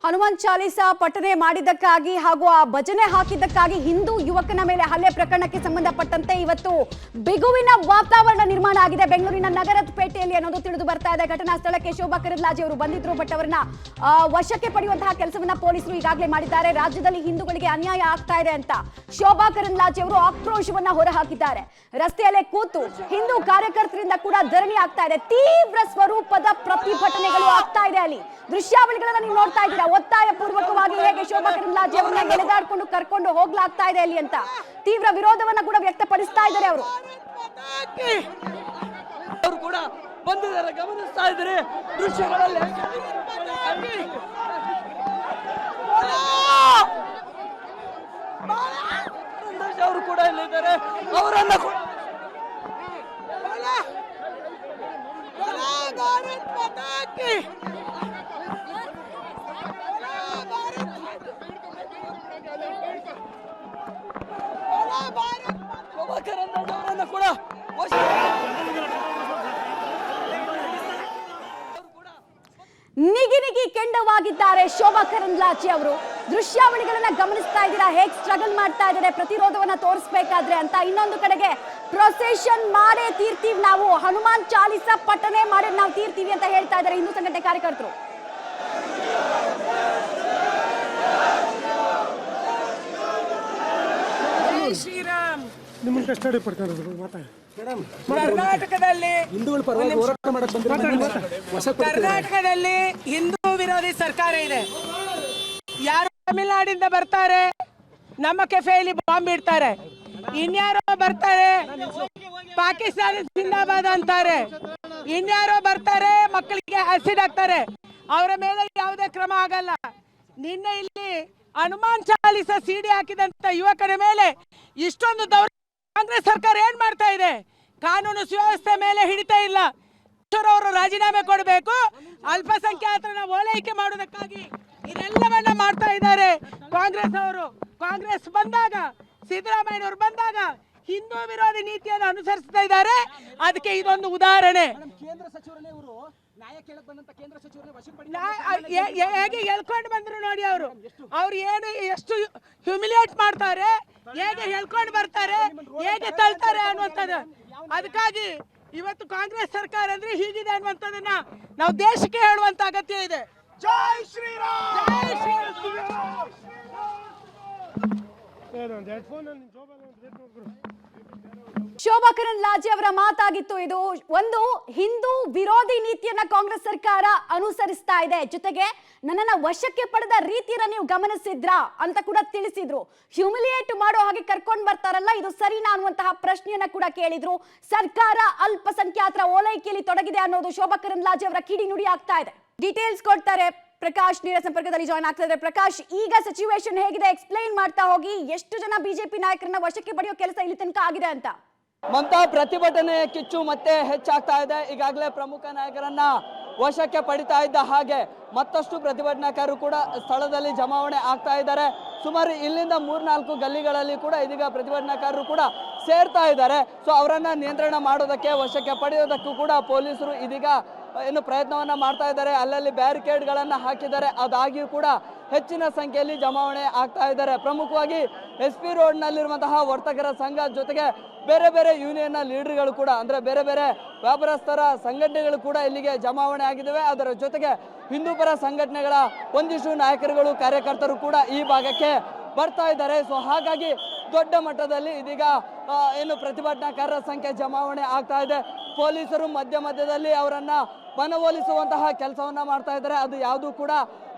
ಹನುಮಾನ್ ಚಾಲೀಸಾ ಪಠನೆ ಮಾಡಿದ್ದಕ್ಕಾಗಿ ಹಾಗೂ ಆ ಭಜನೆ ಹಾಕಿದ್ದಕ್ಕಾಗಿ ಹಿಂದೂ ಯುವಕನ ಮೇಲೆ ಹಲ್ಲೆ ಪ್ರಕರಣಕ್ಕೆ ಸಂಬಂಧಪಟ್ಟಂತೆ ಇವತ್ತು ಬಿಗುವಿನ ವಾತಾವರಣ ನಿರ್ಮಾಣ ಆಗಿದೆ ಬೆಂಗಳೂರಿನ ನಗರದ ಪೇಟೆಯಲ್ಲಿ ಅನ್ನೋದು ತಿಳಿದು ಬರ್ತಾ ಇದೆ. ಘಟನಾ ಸ್ಥಳಕ್ಕೆ ಶೋಭಾ ಕರಂದ್ಲಾಜೆ ಅವರು ಬಂದಿದ್ರು, ಬಟ್ ಅವರನ್ನ ವಶಕ್ಕೆ ಪಡೆಯುವಂತಹ ಕೆಲಸವನ್ನ ಪೊಲೀಸರು ಈಗಾಗಲೇ ಮಾಡಿದ್ದಾರೆ. ರಾಜ್ಯದಲ್ಲಿ ಹಿಂದೂಗಳಿಗೆ ಅನ್ಯಾಯ ಆಗ್ತಾ ಇದೆ ಅಂತ ಶೋಭಾ ಕರಂದ್ಲಾಜೆ ಅವರು ಆಕ್ರೋಶವನ್ನ ಹೊರಹಾಕಿದ್ದಾರೆ. ರಸ್ತೆಯಲ್ಲೇ ಕೂತು ಹಿಂದೂ ಕಾರ್ಯಕರ್ತರಿಂದ ಕೂಡ ಧರಣಿ ಆಗ್ತಾ ಇದೆ. ತೀವ್ರ ಸ್ವರೂಪದ ಪ್ರತಿಭಟನೆಗಳು ಆಗ್ತಾ ಇದೆ. ಅಲ್ಲಿ ದೃಶ್ಯಾವಳಿಗಳನ್ನ ನೀವು ನೋಡ್ತಾ ಇದ್ದೀರಾ. ಒತ್ತಾಯ ಪೂರ್ವಕವಾಗಿ ಹೇಗೆ ಶೋಭಾ ಕರಂದ್ಲಾಜೆ ಅವರನ್ನ ಎಳೆದಾಡ್ಕೊಂಡು ಕರ್ಕೊಂಡು ಹೋಗ್ಲಾಗ್ತಾ ಇದೆ ಅಲ್ಲಿ ಅಂತ ತೀವ್ರ ವಿರೋಧವನ್ನ ಕೂಡ ವ್ಯಕ್ತಪಡಿಸ್ತಾ ಇದ್ದಾರೆ. ಅವರು ಕೂಡ ಬಂದಿದ್ದಾರೆ, ಗಮನಿಸ್ತಾ ಇದ್ದಾರೆ ದೃಶ್ಯಗಳಲ್ಲಿ. ಅವರು ಕೂಡ ಇಲ್ಲಿದ್ದಾರೆ, ಅವರನ್ನ ಕೂಡ ನಿಗಿ ನಿಗಿ ಕೆಂಡವಾಗಿದ್ದಾರೆ ಶೋಭಾ ಕರಂದ್ಲಾಜೆ ಅವರು. ದೃಶ್ಯಾವಳಿಗಳನ್ನ ಗಮನಿಸ್ತಾ ಇದ್ದೀರಾ, ಹೇಗ್ ಸ್ಟ್ರಗಲ್ ಮಾಡ್ತಾ ಇದ್ದಾರೆ ಪ್ರತಿರೋಧವನ್ನ ತೋರಿಸಬೇಕಾದ್ರೆ ಅಂತ. ಇನ್ನೊಂದು ಕಡೆಗೆ ಪ್ರೊಸೆಷನ್ ಮಾಡೇ ತೀರ್ತೀವಿ ನಾವು, ಹನುಮಾನ್ ಚಾಲೀಸಾ ಪಠನೆ ಮಾಡಿ ನಾವು ತೀರ್ತೀವಿ ಅಂತ ಹೇಳ್ತಾ ಇದ್ದಾರೆ ಹಿಂದೂ ಸಂಘಟನೆ ಕಾರ್ಯಕರ್ತರು. ಶ್ರೀರಾಮ್ ನಿಮ್ಮನ್ನ ಕಸ್ಟಡಿ ಪಡ್ಕೊಂಡು ಕರ್ನಾಟಕದಲ್ಲಿ ಹಿಂದೂ ವಿರೋಧಿ ಸರ್ಕಾರ ಇದೆ. ಯಾರು ತಮಿಳುನಾಡಿಂದ ಬರ್ತಾರೆ, ನಮ್ಮ ಕೆಫೆಯಲ್ಲಿ ಬಾಂಬ್ ಇಡ್ತಾರೆ. ಇನ್ಯಾರೋ ಬರ್ತಾರೆ ಪಾಕಿಸ್ತಾನ ಜಿಂದಾಬಾದ್ ಅಂತಾರೆ. ಇನ್ಯಾರೋ ಬರ್ತಾರೆ ಮಕ್ಕಳಿಗೆ ಆಸಿಡ್ ಹಾಕ್ತಾರೆ. ಅವರ ಮೇಲೆ ಯಾವುದೇ ಕ್ರಮ ಆಗಲ್ಲ. ನಿನ್ನೆ ಇಲ್ಲಿ ಹನುಮಾನ್ ಚಾಲೀಸಾ ಸಿಡಿ ಹಾಕಿದಂತ ಯುವಕರ ಮೇಲೆ ಇಷ್ಟೊಂದು ದೌರ್ಜನ್ಯ ಕಾಂಗ್ರೆಸ್ ಸರ್ಕಾರ ಏನ್ ಮಾಡ್ತಾ ಇದೆ? ಕಾನೂನು ಸುವ್ಯವಸ್ಥೆ ಮೇಲೆ ಹಿಡಿತಾ ಇಲ್ಲ. ಅವರು ರಾಜೀನಾಮೆ ಕೊಡಬೇಕು. ಅಲ್ಪಸಂಖ್ಯಾತರನ್ನ ಓಲೈಕೆ ಮಾಡುವುದಕ್ಕಾಗಿ ಇದೆಲ್ಲವನ್ನ ಮಾಡ್ತಾ ಇದ್ದಾರೆ ಕಾಂಗ್ರೆಸ್ ಅವರು. ಕಾಂಗ್ರೆಸ್ ಬಂದಾಗ, ಸಿದ್ದರಾಮಯ್ಯನವರು ಬಂದಾಗ ಹಿಂದೂ ವಿರೋಧಿ ನೀತಿಯನ್ನು ಅನುಸರಿಸ್ತಾ ಇದ್ದಾರೆ. ಅದಕ್ಕೆ ಇದೊಂದು ಉದಾಹರಣೆ. ಕೇಂದ್ರ ಸಚಿವರೇ ಇವರು ನ್ಯಾಯ ಕೇಳಕ್ ಬಂದಂತ ಕೇಂದ್ರ ಸಚಿವರೇ ಹೇಗೆ ಹೇಳ್ಕೊಂಡು ಬಂದ್ರು ನೋಡಿ. ಅವ್ರು ಏನು ಎಷ್ಟು ಹ್ಯೂಮಿಲಿಯೇಟ್ ಮಾಡ್ತಾರೆ, ಹೇಗೆ ಹೇಳ್ಕೊಂಡು ಬರ್ತಾರೆ, ಹೇಗೆ ತಳ್ತಾರೆ ಅನ್ನುವಂಥದ್ದು. ಅದಕ್ಕಾಗಿ ಇವತ್ತು ಕಾಂಗ್ರೆಸ್ ಸರ್ಕಾರ ಅಂದ್ರೆ ಹೀಗಿದೆ ಅನ್ನುವಂಥದ್ದನ್ನ ನಾವು ದೇಶಕ್ಕೆ ಹೇಳುವಂತ ಅಗತ್ಯ ಇದೆ. ಜೈ ಶ್ರೀರಾಮ್, ಜೈ ಶ್ರೀರಾಮ್. ಶೋಭಾ ಕರಂದ್ಲಾಜೆ ಅವರ ಮಾತಾಗಿತ್ತು ಇದು. ಒಂದು ಹಿಂದೂ ವಿರೋಧಿ ನೀತಿಯನ್ನ ಕಾಂಗ್ರೆಸ್ ಸರ್ಕಾರ ಅನುಸರಿಸ್ತಾ ಇದೆ. ಜೊತೆಗೆ ನನ್ನನ್ನ ವಶಕ್ಕೆ ಪಡೆದ ರೀತಿಯನ್ನ ನೀವು ಗಮನಿಸಿದ್ರಾ ಅಂತ ಕೂಡ ತಿಳಿಸಿದ್ರು. ಹ್ಯೂಮಿಲಿಯೇಟ್ ಮಾಡೋ ಹಾಗೆ ಕರ್ಕೊಂಡು ಬರ್ತಾರಲ್ಲ, ಇದು ಸರಿನಾ ಅನ್ನುವಂತಹ ಪ್ರಶ್ನೆಯನ್ನ ಕೂಡ ಕೇಳಿದ್ರು. ಸರ್ಕಾರ ಅಲ್ಪಸಂಖ್ಯಾತರ ಓಲೈಕೆಯಲ್ಲಿ ತೊಡಗಿದೆ ಅನ್ನೋದು ಶೋಭಾ ಕರಂದ್ಲಾಜೆ ಅವರ ಕಿಡಿ ನುಡಿ ಆಗ್ತಾ ಇದೆ. ಡೀಟೇಲ್ಸ್ ಕೊಡ್ತಾರೆ ಪ್ರಕಾಶ್, ನೇರ ಸಂಪರ್ಕದಲ್ಲಿ ಜಾಯ್ನ್ ಆಗ್ತಾ ಇದ್ದಾರೆ. ಪ್ರಕಾಶ್, ಈಗ ಸಿಚುವೇಶನ್ ಹೇಗಿದೆ ಎಕ್ಸ್ಪ್ಲೈನ್ ಮಾಡ್ತಾ ಹೋಗಿ. ಎಷ್ಟು ಜನ ಬಿಜೆಪಿ ನಾಯಕರನ್ನ ವಶಕ್ಕೆ ಪಡೆಯೋ ಕೆಲಸ ಇಲ್ಲಿ ತನಕ ಆಗಿದೆ ಅಂತ? ಮಮತಾ, ಪ್ರತಿಭಟನೆ ಕಿಚ್ಚು ಮತ್ತೆ ಹೆಚ್ಚಾಗ್ತಾ ಇದೆ. ಈಗಾಗಲೇ ಪ್ರಮುಖ ನಾಯಕರನ್ನ ವಶಕ್ಕೆ ಪಡಿತಾ ಇದ್ದ ಹಾಗೆ ಮತ್ತಷ್ಟು ಪ್ರತಿಭಟನಾಕಾರರು ಕೂಡ ಸ್ಥಳದಲ್ಲಿ ಜಮಾವಣೆ ಆಗ್ತಾ ಇದ್ದಾರೆ. ಸುಮಾರು ಇಲ್ಲಿಂದ 3-4 ಗಲ್ಲಿಗಳಲ್ಲಿ ಕೂಡ ಇದೀಗ ಪ್ರತಿಭಟನಾಕಾರರು ಕೂಡ ಸೇರ್ತಾ ಇದ್ದಾರೆ. ಸೊ ಅವರನ್ನ ನಿಯಂತ್ರಣ ಮಾಡೋದಕ್ಕೆ, ವಶಕ್ಕೆ ಪಡೆಯೋದಕ್ಕೂ ಕೂಡ ಪೊಲೀಸರು ಇದೀಗ ಏನು ಪ್ರಯತ್ನವನ್ನ ಮಾಡ್ತಾ ಇದ್ದಾರೆ. ಅಲ್ಲಲ್ಲಿ ಬ್ಯಾರಿಕೇಡ್ಗಳನ್ನ ಹಾಕಿದ್ದಾರೆ. ಅದಾಗಿಯೂ ಕೂಡ ಹೆಚ್ಚಿನ ಸಂಖ್ಯೆಯಲ್ಲಿ ಜಮಾವಣೆ ಆಗ್ತಾ ಇದ್ದಾರೆ. ಪ್ರಮುಖವಾಗಿ SP ರೋಡ್ನಲ್ಲಿರುವಂತಹ ವರ್ತಕರ ಸಂಘ ಜೊತೆಗೆ ಬೇರೆ ಬೇರೆ ಯೂನಿಯನ್ನ ಲೀಡರ್ಗಳು ಕೂಡ, ಅಂದ್ರೆ ಬೇರೆ ಬೇರೆ ವ್ಯಾಪಾರಸ್ಥರ ಸಂಘಟನೆಗಳು ಕೂಡ ಇಲ್ಲಿಗೆ ಜಮಾವಣೆ ಆಗಿದ್ದಾವೆ. ಅದರ ಜೊತೆಗೆ ಹಿಂದೂ ಪರ ಸಂಘಟನೆಗಳ ಒಂದಿಷ್ಟು ನಾಯಕರುಗಳು, ಕಾರ್ಯಕರ್ತರು ಕೂಡ ಈ ಭಾಗಕ್ಕೆ ಬರ್ತಾ ಇದ್ದಾರೆ. ಸೊ ಹಾಗಾಗಿ ದೊಡ್ಡ ಮಟ್ಟದಲ್ಲಿ ಇದೀಗ ಏನು ಪ್ರತಿಭಟನಾಕಾರರ ಸಂಖ್ಯೆ ಜಮಾವಣೆ ಆಗ್ತಾ ಇದೆ. ಪೊಲೀಸರು ಮಧ್ಯದಲ್ಲಿ ಅವರನ್ನ ಮನವೊಲಿಸುವಂತಹ ಕೆಲಸವನ್ನ ಮಾಡ್ತಾ ಇದ್ದಾರೆ. ಅದು ಯಾವುದೂ ಕೂಡ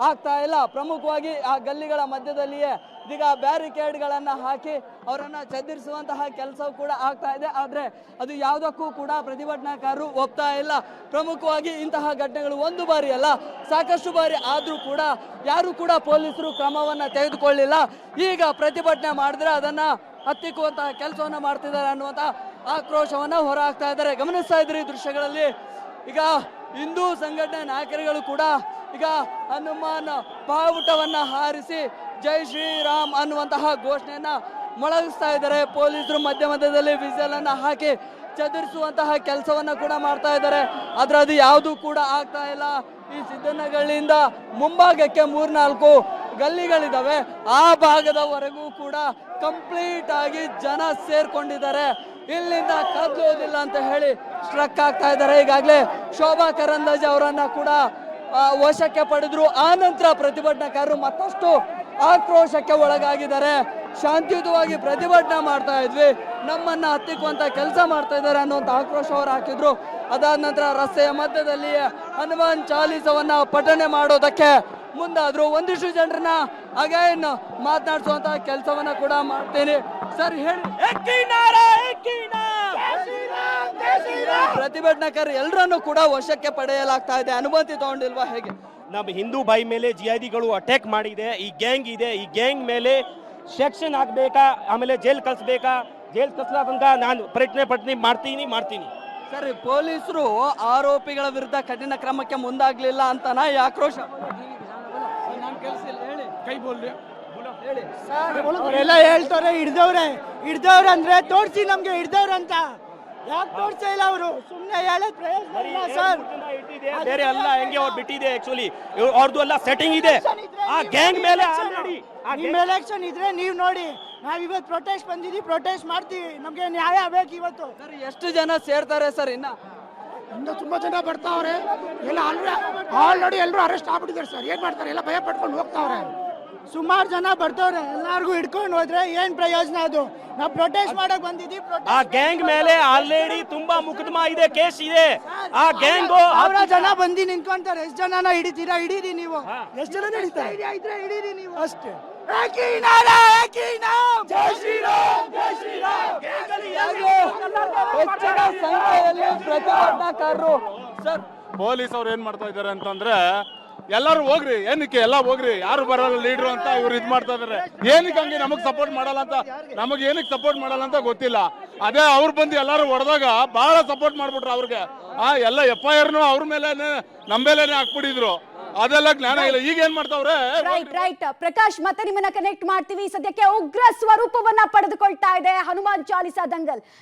ಆಗ್ತಾ ಇಲ್ಲ. ಪ್ರಮುಖವಾಗಿ ಆ ಗಲ್ಲಿಗಳ ಮಧ್ಯದಲ್ಲಿಯೇ ಇದೀಗ ಬ್ಯಾರಿಕೇಡ್ಗಳನ್ನ ಹಾಕಿ ಅವರನ್ನ ಚದುರಿಸುವಂತಹ ಕೆಲಸವೂ ಕೂಡ ಆಗ್ತಾ ಇದೆ. ಆದ್ರೆ ಅದು ಯಾವುದಕ್ಕೂ ಕೂಡ ಪ್ರತಿಭಟನಾಕಾರರು ಒಪ್ತಾ ಇಲ್ಲ. ಪ್ರಮುಖವಾಗಿ ಇಂತಹ ಘಟನೆಗಳು ಒಂದು ಬಾರಿ ಅಲ್ಲ, ಸಾಕಷ್ಟು ಬಾರಿ ಆದ್ರೂ ಕೂಡ ಯಾರು ಕೂಡ ಪೊಲೀಸರು ಕ್ರಮವನ್ನ ತೆಗೆದುಕೊಳ್ಳಿಲ್ಲ. ಈಗ ಪ್ರತಿಭಟನೆ ಮಾಡಿದ್ರೆ ಅದನ್ನ ಹತ್ತಿಕ್ಕುವಂತಹ ಕೆಲಸವನ್ನ ಮಾಡ್ತಿದ್ದಾರೆ ಅನ್ನುವಂತ ಆಕ್ರೋಶವನ್ನ ಹೊರ ಹಾಕ್ತಾ ಇದ್ದಾರೆ. ಗಮನಿಸ್ತಾ ಇದ್ರಿ ದೃಶ್ಯಗಳಲ್ಲಿ. ಈಗ ಹಿಂದೂ ಸಂಘಟನೆ ನಾಯಕರುಗಳು ಕೂಡ ಈಗ ಹನುಮಾನ್ ಬಾವುಟವನ್ನ ಹಾರಿಸಿ ಜೈ ಶ್ರೀರಾಮ್ ಅನ್ನುವಂತಹ ಘೋಷಣೆಯನ್ನ ಮೊಳಗಿಸ್ತಾ ಇದ್ದಾರೆ. ಪೊಲೀಸರು ಮಧ್ಯದಲ್ಲಿ ವಿಸಲ್ ಅನ್ನ ಹಾಕಿ ಚದುರಿಸುವಂತಹ ಕೆಲಸವನ್ನ ಕೂಡ ಮಾಡ್ತಾ ಇದ್ದಾರೆ. ಆದ್ರೆ ಅದು ಯಾವುದು ಕೂಡ ಆಗ್ತಾ ಇಲ್ಲ. ಈ ಸಿದ್ದನಗಳಿಂದ ಮುಂಭಾಗಕ್ಕೆ 3-4 ಗಲ್ಲಿಗಳಿದಾವೆ. ಆ ಭಾಗದವರೆಗೂ ಕೂಡ ಕಂಪ್ಲೀಟ್ ಆಗಿ ಜನ ಸೇರ್ಕೊಂಡಿದ್ದಾರೆ. ಇಲ್ಲಿಂದ ಕದಲೋದಿಲ್ಲ ಅಂತ ಹೇಳಿ ಸ್ಟ್ರಕ್ ಆಗ್ತಾ ಇದ್ದಾರೆ. ಈಗಾಗಲೇ ಶೋಭಾ ಕರಂದ್ಲಾಜೆ ಅವರನ್ನ ಕೂಡ ವಶಕ್ಕೆ ಪಡೆದ್ರು. ಆ ನಂತರ ಪ್ರತಿಭಟನಾಕಾರರು ಮತ್ತಷ್ಟು ಆಕ್ರೋಶಕ್ಕೆ ಒಳಗಾಗಿದ್ದಾರೆ. ಶಾಂತಿಯುತವಾಗಿ ಪ್ರತಿಭಟನೆ ಮಾಡ್ತಾ ಇದ್ವಿ, ನಮ್ಮನ್ನ ಹತ್ತಿಕ್ಕುವಂತ ಕೆಲಸ ಮಾಡ್ತಾ ಇದ್ದಾರೆ ಅನ್ನುವಂಥ ಆಕ್ರೋಶ ಅವರು ಹಾಕಿದ್ರು. ಅದಾದ ನಂತರ ರಸ್ತೆಯ ಮಧ್ಯದಲ್ಲಿ ಹನುಮಾನ್ ಚಾಲೀಸವನ್ನ ಪಠನೆ ಮಾಡೋದಕ್ಕೆ ಮುಂದಾದ್ರು. ಒಂದಿಷ್ಟು ಜನರನ್ನ ಅಗೈನ್ ಮಾತನಾಡಿಸುವಂತ ಕೆಲಸವನ್ನ ಕೂಡ ಮಾಡ್ತೇನೆ. ಸರ್ ಹೇಳಿ, ಪ್ರತಿಭಟನಾಕಾರರು ಎಲ್ಲರನ್ನು ಕೂಡ ವಶಕ್ಕೆ ಪಡೆಯಲಾಗ್ತಾ ಇದೆ, ಅನುಮತಿ ತಗೊಂಡಿಲ್ವಾ ಹೇಗೆ? ನಮ್ಮ ಹಿಂದೂ ಬಾಯಿ ಮೇಲೆ ಜಿಹಾದಿಗಳು ಅಟ್ಯಾಕ್ ಮಾಡಿದೆ. ಈ ಗ್ಯಾಂಗ್ ಇದೆ, ಈ ಗ್ಯಾಂಗ್ ಮೇಲೆ ಸೆಕ್ಷನ್ ಹಾಕ್ಬೇಕಾ, ಆಮೇಲೆ ಜೈಲ್ ಕಳಿಸ್ಬೇಕಾ, ಜೈಲ್ ಕಳಿಸ್ಲಾ ತನಕ ನಾನು ಪ್ರಯತ್ನ ಮಾಡ್ತೀನಿ. ಸರಿ, ಪೊಲೀಸರು ಆರೋಪಿಗಳ ವಿರುದ್ಧ ಕಠಿಣ ಕ್ರಮಕ್ಕೆ ಮುಂದಾಗ್ಲಿಲ್ಲ ಅಂತನಾ ಈ ಆಕ್ರೋಶ? ನಾನು ಕೇಳಿಸಿಲ್ಲ, ಹೇಳಿ. ಕೈ ಬೋಲ್ರಿ ಹೇಳಿ. ಅವರೆಲ್ಲ ಹೇಳ್ತಾರೆ ಹಿಡ್ದವ್ರೆ ಅಂದ್ರೆ ತೋರಿಸಿ ನಮ್ಗೆ ಹಿಡ್ದವ್ರಂತ. ಯಾಕೆ ತೋರಿಸ್ತಾ ಇಲ್ಲ ಅವರು? ಸುಮ್ಮನೆ ಹೇಳೋದ್ ಪ್ರಯೋಜನ ಇಲ್ಲ ಸರ್. ಬೇರೆ ಅಲ್ಲ, ಹೆಂಗೆ ಅವ್ರು ಬಿಟ್ಟಿದೆ. ಆಕ್ಚುಲಿ ಅವ್ರದ್ದು ಎಲ್ಲ ಸೆಟ್ಟಿಂಗ್ ಇದೆ ಆ ಗ್ಯಾಂಗ್ ಮೇಲೆ. ನಿಮ್ಮ ಎಲೆಕ್ಷನ್ ಇದ್ರೆ ನೀವು ನೋಡಿ, ನಾವ್ ಇವತ್ತು ಪ್ರೊಟೆಸ್ಟ್ ಬಂದಿದ್ದೀವಿ, ಪ್ರೊಟೆಸ್ಟ್ ಮಾಡ್ತೀವಿ, ನಮ್ಗೆ ನ್ಯಾಯ ಬೇಕು ಇವತ್ತು. ಸರ್, ಎಷ್ಟು ಜನ ಸೇರ್ತಾರೆ ಸರ್? ಇನ್ನು ತುಂಬಾ ಜನ ಬರ್ತಾವ್ರೆ. ಎಲ್ಲ ಆಲ್ರೆಡಿ ಎಲ್ಲರೂ ಅರೆಸ್ಟ್ ಆಗ್ಬಿಟ್ಟಿದ್ದಾರೆ ಸರ್. ಏನ್ ಮಾಡ್ತಾರೆ, ಎಲ್ಲ ಭಯ ಪಟ್ಕೊಂಡು ಹೋಗ್ತಾವ್ರೆ. ಸುಮಾರು ಜನ ಬರ್ತಾವ್ರೆ, ಎಲ್ಲಾರ್ಗು ಹಿಡ್ಕೊಂಡು ಹೋದ್ರೆ ಏನ್ ಪ್ರಯೋಜನ? ಅದು ನಾವು ಪ್ರೊಟೆಸ್ಟ್ ಮಾಡಕ್ ಬಂದಿದ್ದೀವಿ. ಆ ಗ್ಯಾಂಗ್ ಮೇಲೆ ಆಲ್ರೆಡಿ ತುಂಬಾ ಮುಕದ್ದಮಾ ಇದೆ, ಕೇಸ್ ಇದೆ. ಆ ಗ್ಯಾಂಗ್ ಅವರ ಜನ ಬಂದು ನಿಂತ್ಕೊಂತಾರೆ. ಎಷ್ಟು ಜನನ ಹಿಡಿತೀರಾ? ಹಿಡೀರಿ ನೀವು. ಎಷ್ಟು ಜನ ಹಿಡಿತಾರೆ ಇದ್ರೆ ಹಿಡೀರಿ ನೀವು ಅಷ್ಟೇ. ಹೆಚ್ಚಿನ ಸಂಖ್ಯೆಯಲ್ಲಿ ಪ್ರತಿಭಟನಾಕಾರರು ಸರ್. ಪೊಲೀಸ್ ಅವ್ರು ಏನ್ ಮಾಡ್ತಾ ಇದಾರೆ ಅಂತಂದ್ರೆ, ಎಲ್ಲರೂ ಹೋಗ್ರಿ, ಏನಕ್ಕೆ ಎಲ್ಲ ಹೋಗ್ರಿ, ಯಾರು ಬರಲ್ಲ ಲೀಡ್ರು ಅಂತ ಇವ್ರು ಇದ್ ಮಾಡ್ತಾ ಇದಾರೆ. ಏನಕ್ಕೆ ಹಂಗೆ ನಮಗ್ ಸಪೋರ್ಟ್ ಮಾಡಲ್ಲ ಅಂತ, ನಮಗ್ ಏನಕ್ಕೆ ಸಪೋರ್ಟ್ ಮಾಡಲ್ಲ ಅಂತ ಗೊತ್ತಿಲ್ಲ. ಅದೇ ಅವ್ರು ಬಂದು ಎಲ್ಲರೂ ಹೊಡೆದಾಗ ಬಹಳ ಸಪೋರ್ಟ್ ಮಾಡ್ಬಿಟ್ರು ಅವ್ರಿಗೆ. ಎಲ್ಲ FIR ಅವ್ರ ಮೇಲೆ ನಮ್ಮ ಮೇಲೇನೆ ಹಾಕ್ಬಿಟ್ಟಿದ್ರು. ಅದೆಲ್ಲ ಜ್ಞಾನ ಇಲ್ಲ. ಈಗ ಏನ್ ಮಾಡ್ತಾವ್ರೆ? ರೈಟ್. ಪ್ರಕಾಶ್, ಮತ್ತೆ ನಿಮ್ಮನ್ನ ಕನೆಕ್ಟ್ ಮಾಡ್ತೀವಿ. ಸದ್ಯಕ್ಕೆ ಉಗ್ರ ಸ್ವರೂಪವನ್ನ ಪಡೆದುಕೊಳ್ತಾ ಇದೆ ಹನುಮಾನ್ ಚಾಲಿಸಾ ದಂಗಲ್.